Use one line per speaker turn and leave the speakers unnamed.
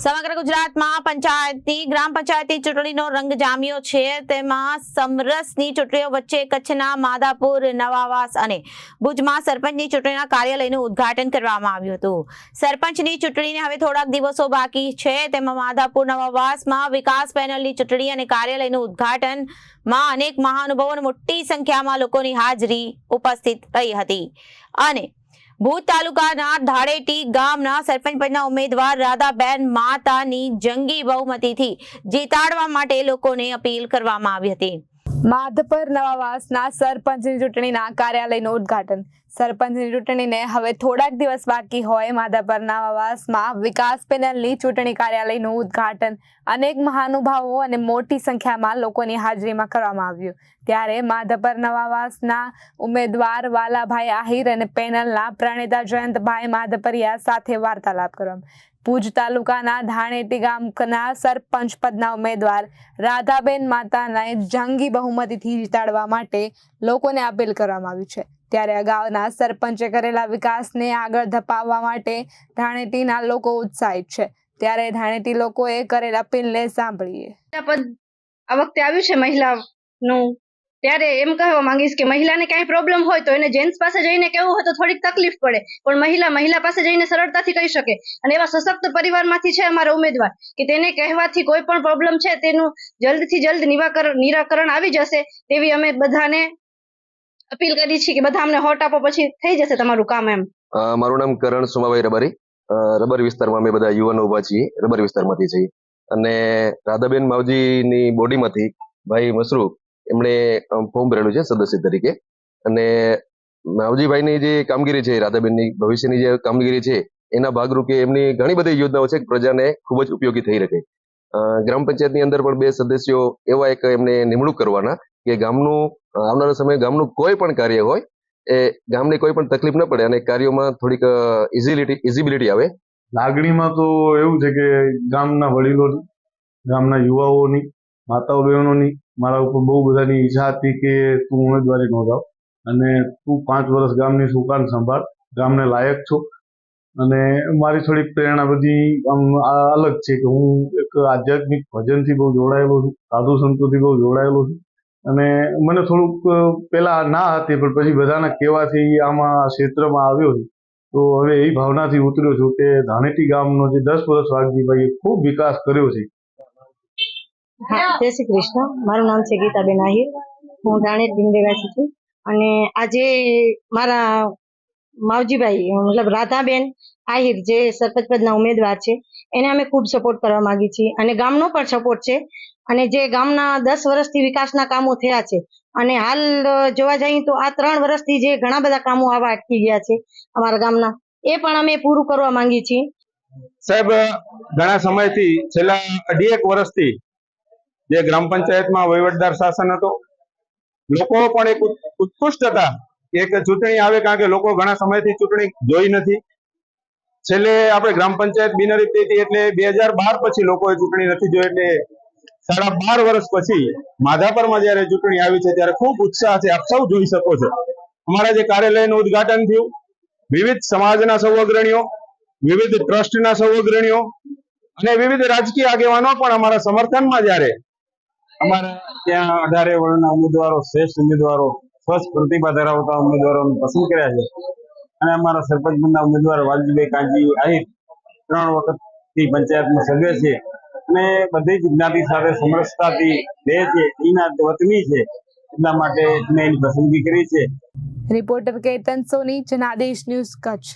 સમગ્ર ગુજરાતમાં ગ્રામ પંચાયતની ચૂંટણીનો રંગ જામ્યો છે. તેમાં સમરસની ચૂંટણીઓ વચ્ચે કચ્છના માધાપુર, નવાવાસ અને ભુજમાં સરપંચની ચૂંટણીના કાર્યાલયનું ઉદ્ઘાટન કરવામાં આવ્યું હતું. સરપંચની ચૂંટણીને હવે થોડાક દિવસો બાકી છે. તેમાં માધાપુર, નવાવાસમાં વિકાસ પેનલની ચૂંટણી અને કાર્યાલયનું ઉદ્ઘાટનમાં અનેક મહાનુભાવોની મોટી સંખ્યામાં લોકોની હાજરી ઉપસ્થિત રહી હતી. અને ભુજ તાલુકાના ધાડેટી ગામના સરપંચ પદના ઉમેદવાર રાધાબેન માતાની જંગી બહુમતીથી જીતાડવા માટે લોકોને અપીલ કરવામાં આવી હતી.
માધાપર નવાવાસના સરપંચની ચૂંટણીના કાર્યાલયનું ઉદ્ઘાટન. સરપંચની ચૂંટણીને હવે થોડાક દિવસ બાકી હોય માધાપર નવાવાસમાં વિકાસ પેનલની ચૂંટણી કાર્યાલયનું ઉદ્ઘાટન અનેક મહાનુભાવો અને મોટી સંખ્યામાં લોકોની હાજરીમાં કરવામાં આવ્યું. ત્યારે માધાપર નવાવાસના ઉમેદવાર વાલાભાઈ આહિર અને પેનલના પ્રણેતા જયંતભાઈ માધાપરિયા સાથે વાર્તાલાપ કરવામાં. ભુજ તાલુકાના ધાણેટી ગામના સરપંચ પદના ઉમેદવાર રાધાબેન માતાને જંગી બહુમતીથી જીતાડવા માટે લોકોને અપીલ કરવામાં આવી છે. ત્યારે અગાઉના સરપંચે કરેલા વિકાસને આગળ ધપાવવા માટે ધાણેટીના લોકો ઉત્સાહિત છે. ત્યારે ધાણેટી લોકોએ કરેલ અપીલને સાંભળીએ.
આ વખતે આવ્યું છે મહિલાનું, ત્યારે એમ કહેવા માંગીશ કે મહિલાને કઈ પ્રોબ્લેમ હોય તો એને જેન્ટ્સ પાસે જઈને કહેવું હોય તો થોડીક તકલીફ પડે, પણ મહિલા પાસે જઈને સરળતાથી કહી શકે. અને એવા સશક્ત પરિવારમાંથી છે અમારો ઉમેદવાર કે તેને કહેવાથી કોઈ પણ પ્રોબ્લેમ છે તેનું જલ્દથી જલ્દ નિરાકરણ આવી જશે તેવી અમે બધાને અપીલ કરી છે કે બધા અમને હોટ આપો, પછી થઈ જશે તમારું કામ. એમ
મારું નામ કરણ સોમાભાઈ રબારી. રબર વિસ્તારમાં અમે બધા યુવાનો ઉભા છીએ, રબર વિસ્તારમાંથી છીએ. અને રાધાબેન માવજીની બોડીમાંથી ભાઈ મસરૂફ એમણે ફોર્મ ભરેલું છે સદસ્ય તરીકે. અને માવજીભાઈની જે કામગીરી છે, રાધાબેનની ભવિષ્યની જે કામગીરી છે એના ભાગરૂપે એમની ઘણી બધી યોજનાઓ છે પ્રજાને ખૂબ જ ઉપયોગી થઈ રહે. ગ્રામ પંચાયતની અંદર પણ 2 સદસ્યો એવા એક એમને નિમણૂક કરવાના કે ગામનું આવનારા સમયે ગામનું કોઈ પણ કાર્ય હોય એ ગામને કોઈ પણ તકલીફ ન પડે અને કાર્યોમાં થોડીક ઇઝિબિલિટી આવે.
લાગણીમાં તો એવું છે કે ગામના વડીલોની, ગામના યુવાઓની, માતાઓ બહેનોની મારા ઉપર બહુ બધાની ઈચ્છા હતી કે તું ઉમેદવારી નોંધાવ અને તું 5 વર્ષ ગામની સુકાન સંભાળ, ગામને લાયક છો. અને મારી થોડીક પ્રેરણા બધી આમ અલગ છે કે હું એક આધ્યાત્મિક ભજનથી બહુ જોડાયેલો છું, સાધુ સંતોથી બહુ જોડાયેલો છું. અને મને થોડુંક પહેલા ના હતી પણ પછી બધાના કહેવાથી આમાં ક્ષેત્રમાં આવ્યો છું. તો હવે એ ભાવનાથી ઉતર્યો છું કે ધાણેટી ગામનો જે 10 વર્ષ વાઘજીભાઈએ ખૂબ વિકાસ કર્યો છે.
જય શ્રી કૃષ્ણ. મારું નામ છે ગીતાબેન આહિર. હું ધાણેટી રહેવાસી છું. અને આજે મારા માવજીભાઈ મતલબ રાધાબેન આહિર જે સરપંચ પદના ઉમેદવાર છે એને અમે ખૂબ સપોર્ટ કરવા માંગીએ છીએ અને ગામનો પણ સપોર્ટ છે. અને જે ગામના 10 વર્ષથી વિકાસના કામો થયા છે અને હાલ જોવા જઈએ તો આ 3 વર્ષથી જે ઘણા બધા કામો આવા અટકી ગયા છે અમારા ગામના, એ પણ અમે પૂરું કરવા માંગીએ છીએ.
સાહેબ, ઘણા સમયથી છેલ્લા 2.5 વર્ષથી જે ગ્રામ પંચાયતમાં વહીવટદાર શાસન હતો, લોકો પણ એક ઉત્કૃષ્ટ હતા એક ચૂંટણી આવે, કારણ કે લોકો ઘણા સમયથી ચૂંટણી જોઈ નથી. છેલ્લે આપણે ગ્રામ પંચાયત બિનહરીફ થઈ હતી એટલે 2012 પછી લોકોએ ચૂંટણી નથી જોઈ. એટલે 12.5 વર્ષ પછી માધાપરમાં જયારે ચૂંટણી આવી છે ત્યારે ખૂબ ઉત્સાહ છે, આપ સૌ જોઈ શકો છો. અમારા જે કાર્યાલયનું ઉદ્ઘાટન થયું, વિવિધ સમાજના સૌ અગ્રણીઓ, વિવિધ ટ્રસ્ટના સૌ અગ્રણીઓ અને વિવિધ રાજકીય આગેવાનો પણ અમારા સમર્થનમાં જયારે અમારા ત્યાં 18 વર્ણના ઉમેદવારો, શ્રેષ્ઠ ઉમેદવારો, સ્વચ્છ પ્રતિભા ધરાવતા ઉમેદવારોને પસંદ કર્યા છે. અને અમારા સરપંચના ઉમેદવાર વાલજીભાઈ કાંજી આહિર 3 વખતથી પંચાયતમાં સભ્ય છે અને બધી જ જ્ઞાતિ સાથે સમરસતાથી રહે છે, એના વતની છે, એટલા માટે મેં એની પસંદગી કરી છે.
રિપોર્ટર કેતન સોની, જનાદેશ ન્યૂઝ, કચ્છ.